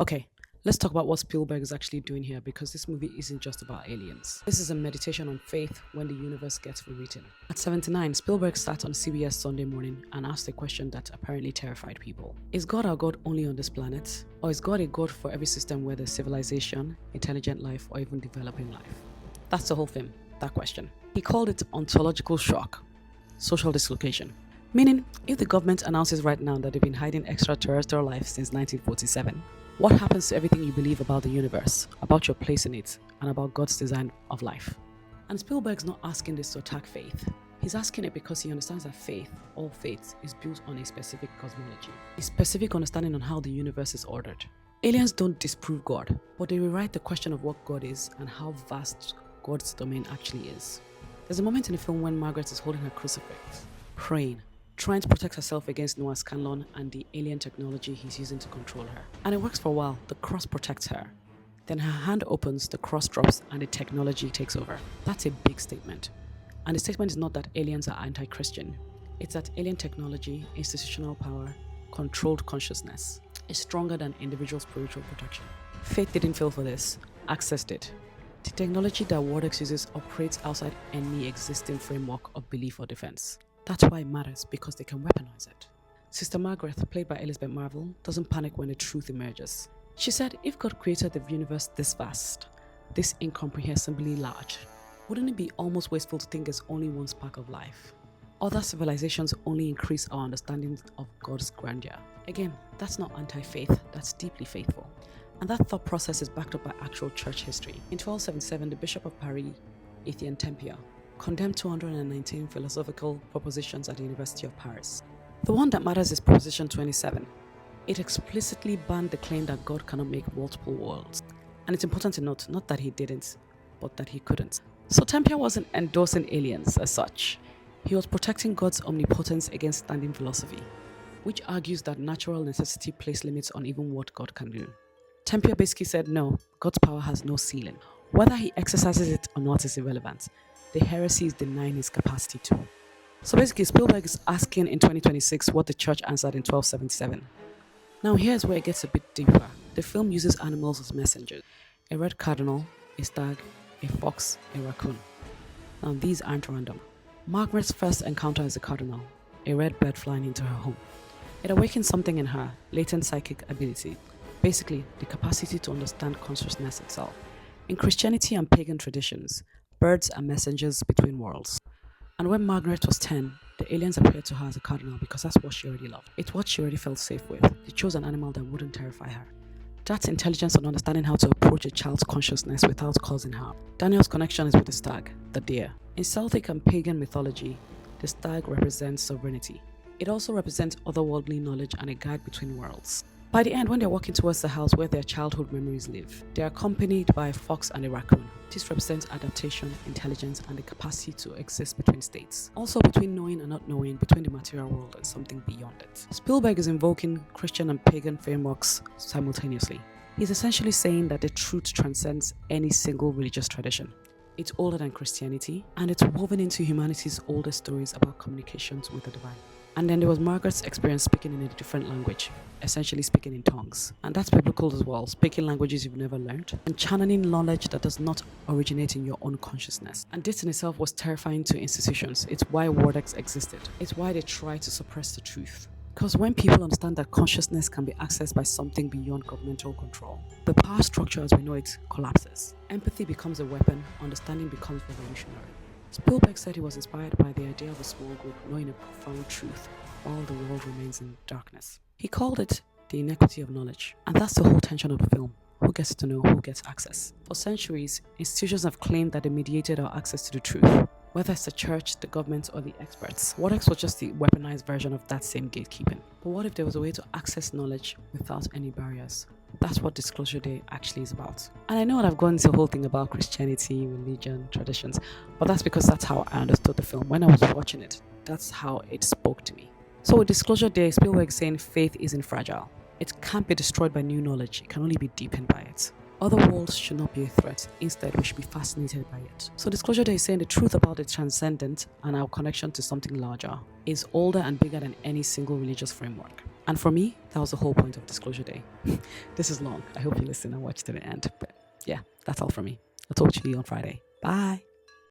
Okay, let's talk about what Spielberg is actually doing here because this movie isn't just about aliens. This is a meditation on faith when the universe gets rewritten. At 79, Spielberg sat on CBS Sunday Morning and asked a question that apparently terrified people. Is God our God only on this planet? Or is God a God for every system where there's civilization, intelligent life, or even developing life? That's the whole film, that question. He called it ontological shock, social dislocation. Meaning, if the government announces right now that they've been hiding extraterrestrial life since 1947, what happens to everything you believe about the universe, about your place in it, and about God's design of life? And Spielberg's not asking this to attack faith. He's asking it because he understands that faith, all faith, is built on a specific cosmology, a specific understanding on how the universe is ordered. Aliens don't disprove God, but they rewrite the question of what God is and how vast God's domain actually is. There's a moment in the film when Margaret is holding her crucifix, praying, trying to protect herself against Noah Scanlon and the alien technology he's using to control her. And it works for a while. The cross protects her. Then her hand opens, the cross drops, and the technology takes over. That's a big statement. And the statement is not that aliens are anti-Christian. It's that alien technology, institutional power, controlled consciousness is stronger than individual spiritual protection. Faith didn't fail for this. Access did. The technology that Wardex uses operates outside any existing framework of belief or defense. That's why it matters, because they can weaponize it. Sister Margaret, played by Elizabeth Marvel, doesn't panic when the truth emerges. She said, if God created the universe this vast, this incomprehensibly large, wouldn't it be almost wasteful to think there's only one spark of life? Other civilizations only increase our understanding of God's grandeur. Again, that's not anti-faith, that's deeply faithful. And that thought process is backed up by actual church history. In 1277, the Bishop of Paris, Etienne Tempia, condemned 219 philosophical propositions at the University of Paris. The one that matters is Proposition 27. It explicitly banned the claim that God cannot make multiple worlds. And it's important to note, not that he didn't, but that he couldn't. So Tempia wasn't endorsing aliens as such. He was protecting God's omnipotence against standing philosophy, which argues that natural necessity placed limits on even what God can do. Tempia basically said, no, God's power has no ceiling. Whether he exercises it or not is irrelevant. The heresy is denying his capacity to. So basically, Spielberg is asking in 2026 what the church answered in 1277. Now here's where it gets a bit deeper. The film uses animals as messengers. A red cardinal, a stag, a fox, a raccoon. Now these aren't random. Margaret's first encounter is a cardinal, a red bird flying into her home. It awakens something in her, latent psychic ability. Basically, the capacity to understand consciousness itself. In Christianity and pagan traditions, birds are messengers between worlds. And when Margaret was 10, the aliens appeared to her as a cardinal because that's what she already loved. It's what she already felt safe with. She chose an animal that wouldn't terrify her. That's intelligence and understanding how to approach a child's consciousness without causing harm. Daniel's connection is with the stag, the deer. In Celtic and pagan mythology, the stag represents sovereignty. It also represents otherworldly knowledge and a guide between worlds. By the end, when they're walking towards the house where their childhood memories live, they are accompanied by a fox and a raccoon. This represents adaptation, intelligence, and the capacity to exist between states. Also between knowing and not knowing, between the material world and something beyond it. Spielberg is invoking Christian and pagan frameworks simultaneously. He's essentially saying that the truth transcends any single religious tradition. It's older than Christianity, and it's woven into humanity's oldest stories about communications with the divine. And then there was Margaret's experience speaking in a different language, essentially speaking in tongues. And that's biblical as well, speaking languages you've never learned, and channeling knowledge that does not originate in your own consciousness. And this in itself was terrifying to institutions. It's why Wardex existed. It's why they try to suppress the truth. Because when people understand that consciousness can be accessed by something beyond governmental control, the power structure as we know it collapses. Empathy becomes a weapon, understanding becomes revolutionary. Spielberg said he was inspired by the idea of a small group knowing a profound truth while the world remains in darkness. He called it the inequity of knowledge, and that's the whole tension of the film. Who gets to know, who gets access? For centuries, institutions have claimed that they mediated our access to the truth, whether it's the church, the government, or the experts. Wardex was just the weaponized version of that same gatekeeping. But what if there was a way to access knowledge without any barriers? That's what Disclosure Day actually is about. And I know that I've gone into a whole thing about Christianity, religion, traditions, but that's because that's how I understood the film. When I was watching it, that's how it spoke to me. So with Disclosure Day, Spielberg is saying faith isn't fragile. It can't be destroyed by new knowledge. It can only be deepened by it. Other worlds should not be a threat. Instead, we should be fascinated by it. So Disclosure Day is saying the truth about the transcendent and our connection to something larger is older and bigger than any single religious framework. And for me, that was the whole point of Disclosure Day. This is long. I hope you listen and watch to the end. But yeah, that's all from me. I'll talk to you on Friday. Bye.